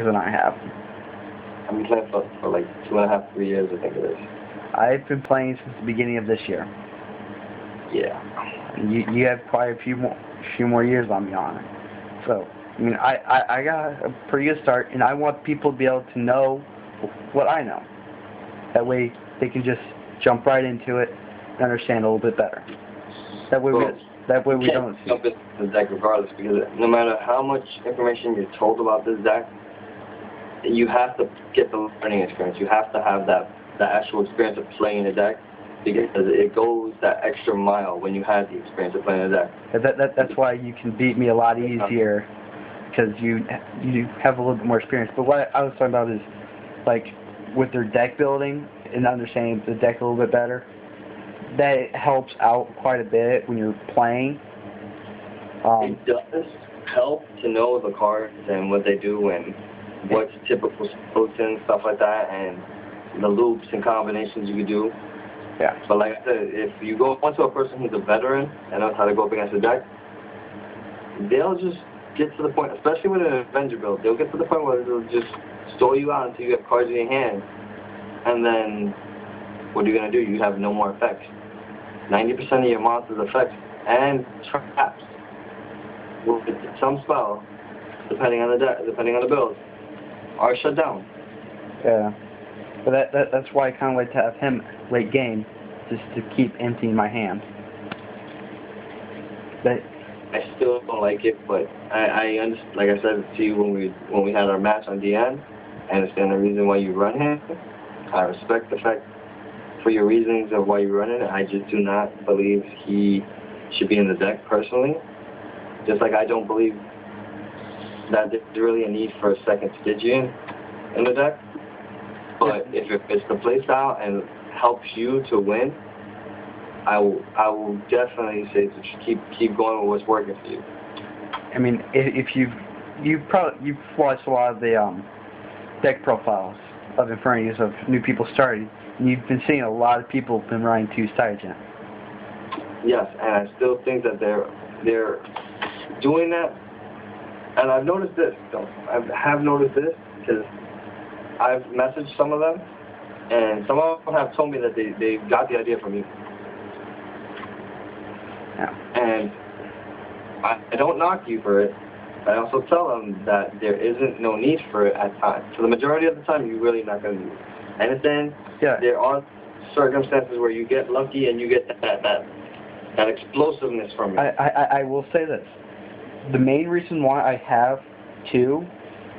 than I have. I've been playing for like 2.5, 3 years, I think it is. I've been playing since the beginning of this year. Yeah. You have quite a few more years on me on it. So, I mean, I got a pretty good start, and I want people to be able to know what I know. That way, they can just jump right into it and understand a little bit better. That way, we don't see. Jump into the deck regardless, because no matter how much information you're told about this deck, you have to get the learning experience. You have to have that actual experience of playing the deck, because it goes that extra mile when you have the experience of playing the deck. That's why you can beat me a lot easier, because you have a little bit more experience. But what I was talking about is, like, with their deck building and understanding the deck a little bit better, that helps out quite a bit when you're playing. It does help to know the cards and what they do and what's typical spots and stuff like that, and the loops and combinations you can do. Yeah. But like I said, if you go onto a person who's a veteran and knows how to go up against the deck, they'll just get to the point, especially with an Avenger build, they'll get to the point where they'll just store you out until you have cards in your hand, and then what are you going to do? You have no more effects. 90% of your monster's effects and traps with some spell, depending on the build, are shut down. Yeah. But that's why I kind of like to have him late game, just to keep emptying my hand. But I still don't like it, but I understand, like I said to you when we had our match on DN, I understand the reason why you run him. I respect the fact for your reasons of why you run it. I just do not believe he should be in the deck personally. Just like I don't believe that there's really a need for a second Stygian in the deck. But if it's the playstyle and helps you to win, I will definitely say to keep going with what's working for you. I mean, if you've watched a lot of the deck profiles of Inferno of new people starting, and you've been seeing a lot of people have been running 2 Stygian. Yes, and I still think that they're doing that. And I've noticed this, though. I have noticed this because I've messaged some of them, and some of them have told me that they got the idea from you. Yeah. And I don't knock you for it. I also tell them that there isn't no need for it at times. For the majority of the time, you're really not going to need it. I understand there are circumstances where you get lucky and you get that explosiveness from it. I will say this. The main reason why I have 2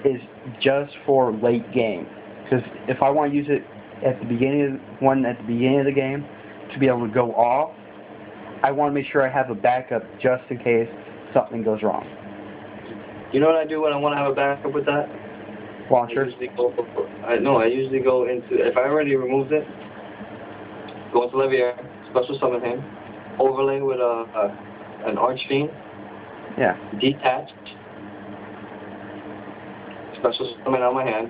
is just for late game. Because if I want to use it at the beginning of the game to be able to go off, I want to make sure I have a backup just in case something goes wrong. You know what I do when I want to have a backup with that? Launcher? I usually go into, if I already removed it, go into Levier, special summon him, overlay with an Archfiend, detached, special summon on my hand,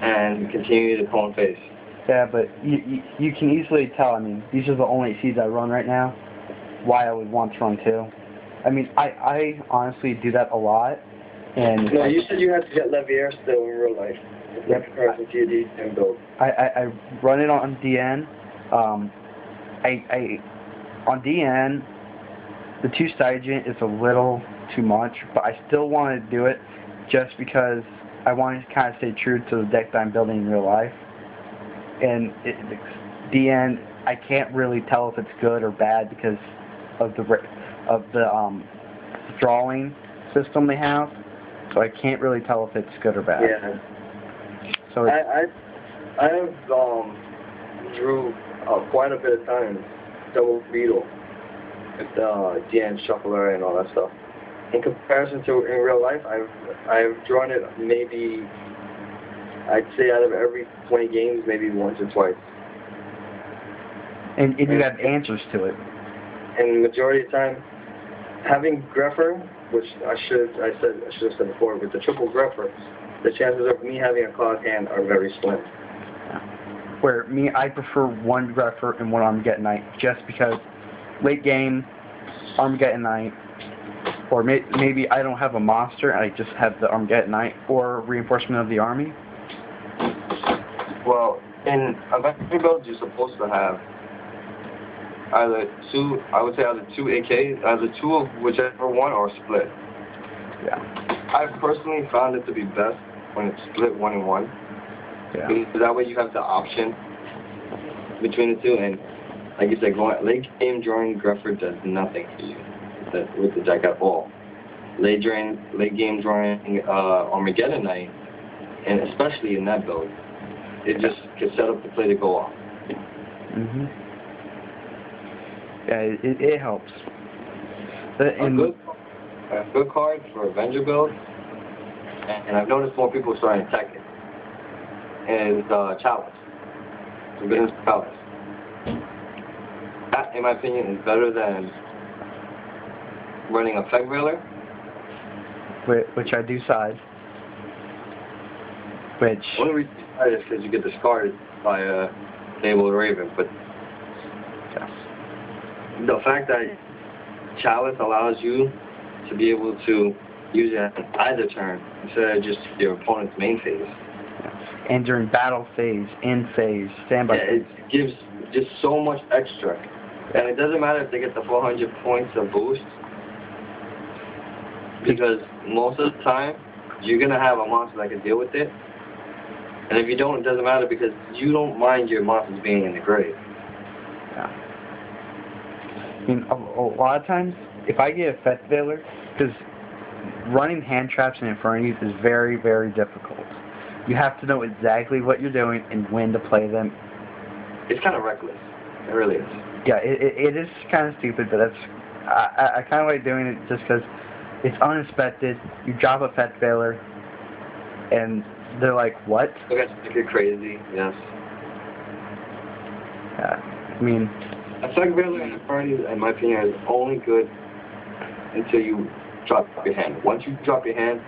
and continue to clone phase. Yeah, but you can easily tell, I mean, these are the only seeds I run right now, why I would want to run 2. I mean, I honestly do that a lot. And no, you said you had to get Levier still in real life. Yep. In comparison to your DN build. I run it on DN. On DN, the 2 Stygian is a little too much, but I still want to do it just because I want to kind of stay true to the deck that I'm building in real life. And DN, I can't really tell if it's good or bad because of the drawing system they have. So I can't really tell if it's good or bad. Yeah. So I have drew quite a bit of times double beetle with DN shuffler and all that stuff. In comparison to in real life, I've drawn it maybe, I'd say out of every 20 games, maybe once or twice. And you have answers to it. And the majority of the time, having Greffer, which I should have said before, with the triple Greffer, the chances of me having a clogged hand are very slim. Where me, I prefer 1 Greffer and 1 Armageddon Knight, just because late game, Armageddon Knight, Or maybe I don't have a monster, I just have the Armageddon Knight or reinforcement of the army. Well, in Avenger builds, you're supposed to have either two, I would say either two AKs, either two of whichever one, or split. Yeah. I personally found it to be best when it's split 1 and 1. Yeah. Because that way you have the option between the two, and like you said, going late game drawing Grefford does nothing for you with the deck at all. Late game drawing Armageddon Knight, and especially in that build, it just can set up the play to go off. Mhm. Yeah, it helps. A good card for Avenger build, and I've noticed more people starting to attack it, is Chalice. Forbidden Chalice. That, in my opinion, is better than running Effect Veiler. Which I do side. Which... The only reason I side is because you get discarded by a Naval Raven, but yes. The fact that Chalice allows you to be able to use it on either turn instead of just your opponent's main phase. And during battle phase, end phase, standby phase. It gives just so much extra. And it doesn't matter if they get the 400 points of boost, because most of the time, you're going to have a monster that can deal with it. And if you don't, it doesn't matter, because you don't mind your monsters being in the grave. Yeah. I mean, a lot of times, if I get a Effect Veiler, because running hand traps and Infernos is very, very difficult. You have to know exactly what you're doing and when to play them. It's kind of reckless. It really is. Yeah, it is kind of stupid, but I kind of like doing it just because it's unexpected. You drop a Effect Veiler, and they're like, what? Look at you're crazy, yes. I mean... Effect Veiler and Inferno, in my opinion, is only good until you drop your hand. Once you drop your hand,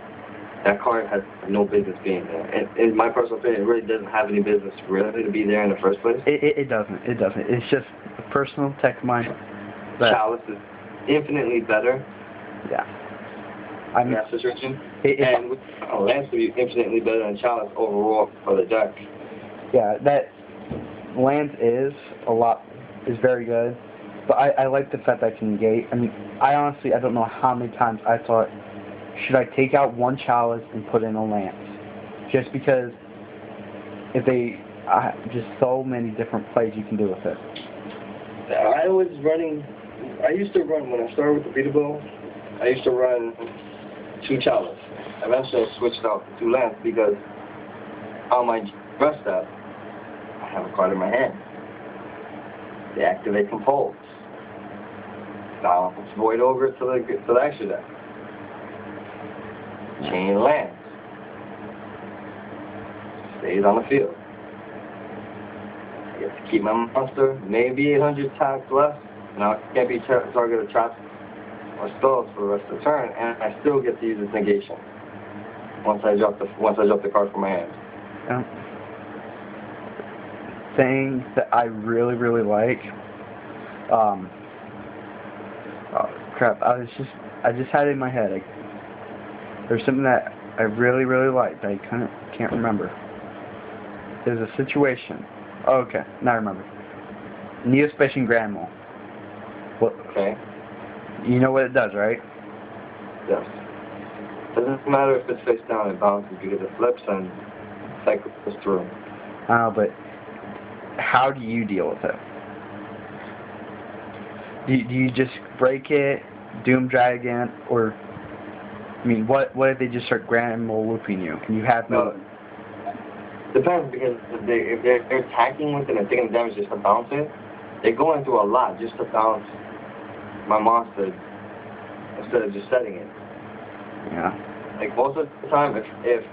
that card has no business being there. And in my personal opinion, it really doesn't have any business really to be there in the first place. It doesn't. It doesn't. It's just a personal tech of mine. Chalice is infinitely better. Yeah. In that situation. And with Lance would be infinitely better than Chalice overall for the deck. Yeah, that Lance is very good. But I like the fact that I can negate. I mean, I don't know how many times I thought, should I take out one Chalice and put in a Lance? Just because if just so many different plays you can do with it. I used to run, when I started with the beatable, I used to run 2 Chalice. Eventually I switched out to 2 Lance because on my dress step, I have a card in my hand. They activate Compose. Now it's void over to the extra deck. Chain Lance. Stays on the field. I get to keep my monster, maybe 800 tax left. Now it can't be target of traps or spells for the rest of the turn, and I still get to use its negation once I drop the card from my hand. Thing that I really, really like. Oh crap! I just had it in my head. There's something that I really, really liked. I kind of can't remember. There's a situation. Oh, okay, now I remember. Neospatian Grand Mole. What? Okay. You know what it does, right? Yes. Doesn't matter if it's face down and bounces because it flips and cycles through. But how do you deal with it? Do you just break it, Doom Dragon, or I mean, what if they just start Grand Mole looping you and you have no? Depends, because if they're attacking with it and taking damage just to bounce it, they're going through a lot just to bounce my monster instead of just setting it. Yeah. Like most of the time, if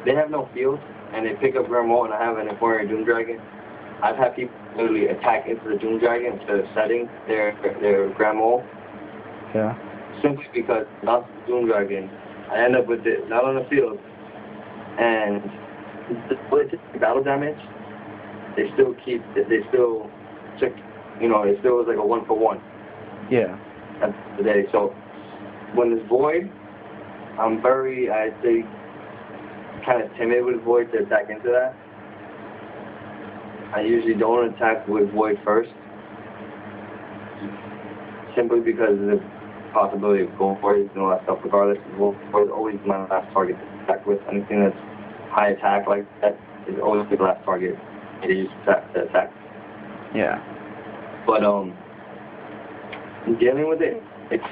they have no field and they pick up Grand Mole and I have an Inferno Doom Dragon, I've had people literally attack into the Doom Dragon instead of setting their Grand Mole. Yeah. Simply because not the Doom Dragon, I end up with it not on the field, and with battle damage, it still is like a 1-for-1. Yeah. at the day. So when it's void, I'm very, I'd say, kind of timid with void to attack into that. I usually don't attack with void first, simply because of the possibility of going for it and all that stuff. Regardless, void is always my last target to attack with. Anything that's high attack like that is always the last target to use to attack. Yeah. But dealing with it, it's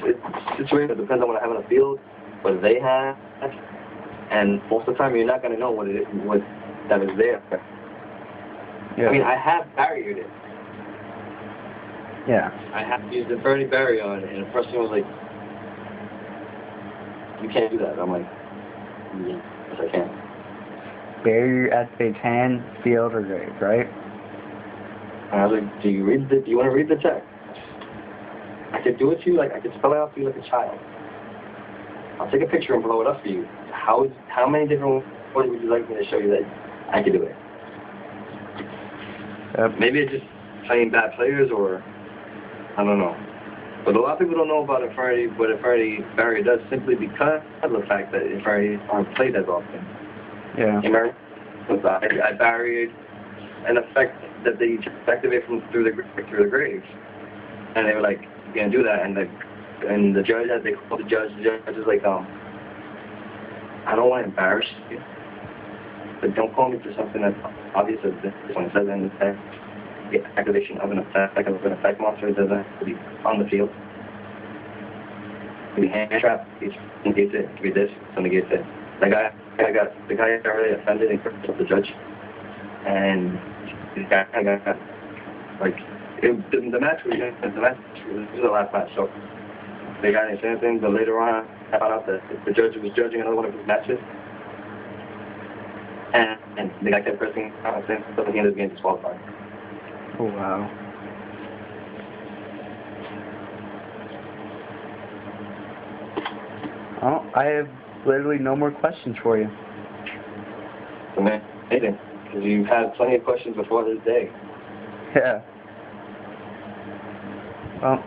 situated. It depends on what I have in the field, what they have, and most of the time you're not going to know what that is there. Yeah. I mean, I have barriered it. Yeah. I have used the Inferno barrier on it, and the person was like, "You can't do that." I'm like, "Yes, I can." Barrier activates hand, field, or grave, right? And I was like, "Do you want to read the text? I could do it to you, like I could spell it out for you like a child. I'll take a picture and blow it up for you. How many different ways would you like me to show you that I could do it?" Maybe it's just playing bad players, or I don't know. But a lot of people don't know about Inferno, what Inferno barrier does, simply because of the fact that Inferno aren't played as often. Yeah. I barriered an effect that they activate from through the grave, and they were like, "You can't do that." And the judge, as they call the judge is like, "I don't want to embarrass you, but don't call me for something that's obvious as this one says in the text. The activation of an effect monster doesn't have to be on the field. It can be hand trap, it negates it, it can be this, so negates it." The guy got really offended and cursed the judge, and the guy got like the match was the last match, so the guy didn't say anything. But later on, I found out that the judge was judging another one of his matches, and the guy kept pressing out saying something, he ended up getting disqualified. Oh, wow. Well, I have literally no more questions for you. Amazing, because you've had plenty of questions before this day. Yeah. Well,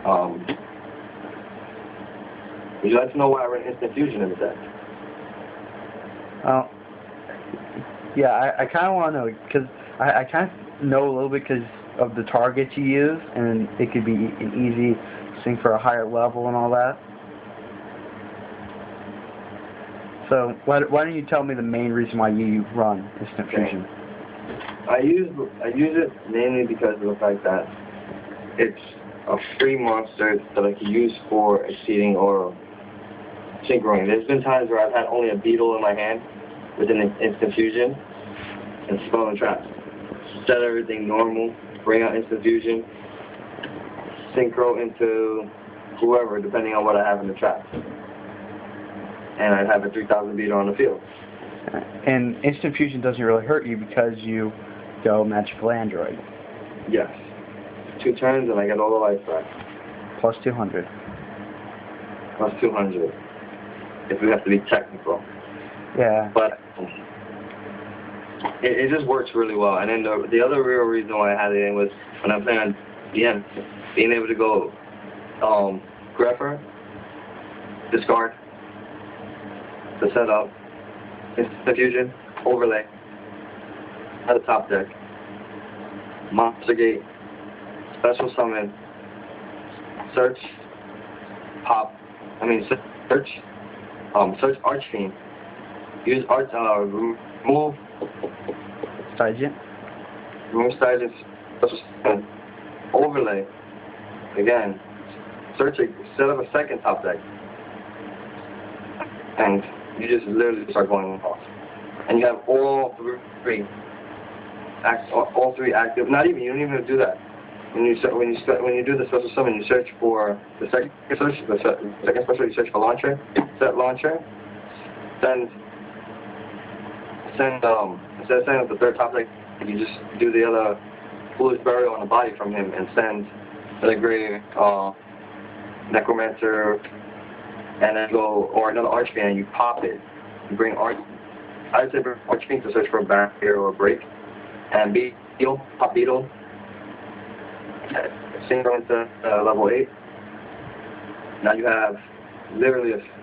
would you like to know why I run instant fusion in the deck? Well, yeah, I kind of want to know, because I kind of know a little bit because of the targets you use, and it could be an easy thing for a higher level and all that. So why don't you tell me the main reason why you run instant fusion? I use it mainly because of the fact that it's a free monster that I can use for exceeding or synchroing. There's been times where I've had only a beetle in my hand with an instant fusion and spell and trap. Set everything normal, bring out instant fusion, synchro into whoever, depending on what I have in the trap. And I'd have a 3,000 beater on the field. And instant fusion doesn't really hurt you because you go magical android. Yes. 2 turns and I get all the life back. Plus 200. Plus 200. If we have to be technical. Yeah. But it just works really well. And then the other real reason why I had it in was when I'm playing on DM, being able to go Grepper, discard, to set up, instant fusion, overlay, at the top deck, monster gate, special summon, search Archfiend, use remove Stygian. Remove Stygian, special summon, overlay, again, set up a second top deck, and you just literally start going off. And you have all three active. Not even, you don't even do that. When you do the special summon, you search for the second special, you search for launcher, set launcher, instead of sending the third top deck, you just do the other foolish burial on the body from him and send the grave necromancer, and then go, or another Archfiend, you pop it. You bring I'd say bring Archfiend to search for a barrier or a break. And pop Beetle, synchro into level 8. Now you have literally a